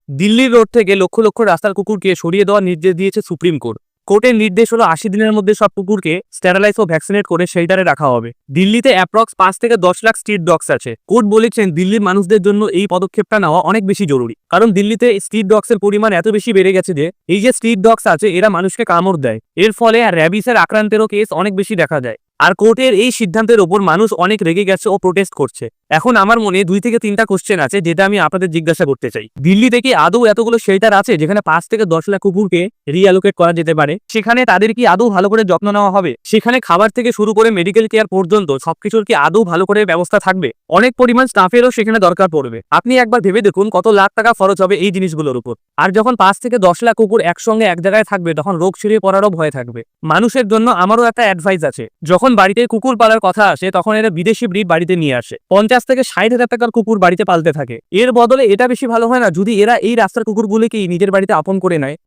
দিল্লির রোড থেকে লক্ষ লক্ষ রাস্তার কুকুরকে সরিয়ে দেওয়ার নির্দেশ দিয়েছে সুপ্রিম কোর্ট। কোর্টের নির্দেশ হলো ৮০ দিনের মধ্যে সব কুকুরকে স্টেরালাইজ ও ভ্যাকসিনেট করে শেল্টারে রাখা হবে। দিল্লিতে অ্যাপ্রক্স ৫ থেকে ১০ লাখ স্ট্রিট ডগস আছে। কোর্ট বলেছেন দিল্লির মানুষদের জন্য এই পদক্ষেপটা নেওয়া অনেক বেশি জরুরি, কারণ দিল্লিতে স্ট্রিট ডগসের পরিমাণ এত বেশি বেড়ে গেছে যে এই যে স্ট্রিট ডগস আছে এরা মানুষকে কামড় দেয়। এর ফলে র্যাবিসের আক্রান্তেরও কেস অনেক বেশি দেখা যায়। আর কোর্টের এই সিদ্ধান্তের ওপর মানুষ অনেক রেগে গেছে ও প্রোটেস্ট করছে। এখন আমার মনে ২ থেকে ৩টা কোশ্চেন আছে যেটা আমি আপনাদের জিজ্ঞাসা করতে চাই। দিল্লিতে কি আদৌ এতগুলো শেল্টার আছে যেখানে ৫ থেকে ১০ লাখ কুকুরকে রিঅ্যালোকেট করা যেতে পারে? সেখানে তাদের কি আদৌ ভালো করে যত্ন নেওয়া হবে? সেখানে খাবার থেকে শুরু করে মেডিকেল কেয়ার পর্যন্ত সবকিছুর কি আদৌ ভালো করে ব্যবস্থা থাকবে? অনেক পরিমাণ স্টাফেরও সেখানে দরকার পড়বে। আপনি একবার ভেবে দেখুন কত লাখ টাকা খরচ হবে এই জিনিসগুলোর উপর। আর যখন ৫ থেকে ১০ লাখ কুকুর একসঙ্গে এক জায়গায় থাকবে তখন রোগ ছড়িয়ে পড়ারও ভয় থাকবে। মানুষের জন্য আমারও একটা অ্যাডভাইস আছে, যখন বাড়িতে কুকুর পালার কথা আসে তখন এরা বিদেশি ব্রিড বাড়িতে নিয়ে আসে। ৫০ থেকে ৬০ হাজার টাকার কুকুর বাড়িতে পালতে থাকে। এর বদলে এটা বেশি ভালো হয় না যদি এরা এই রাস্তার কুকুরগুলিকেই নিজের বাড়িতে আপন করে নেয়?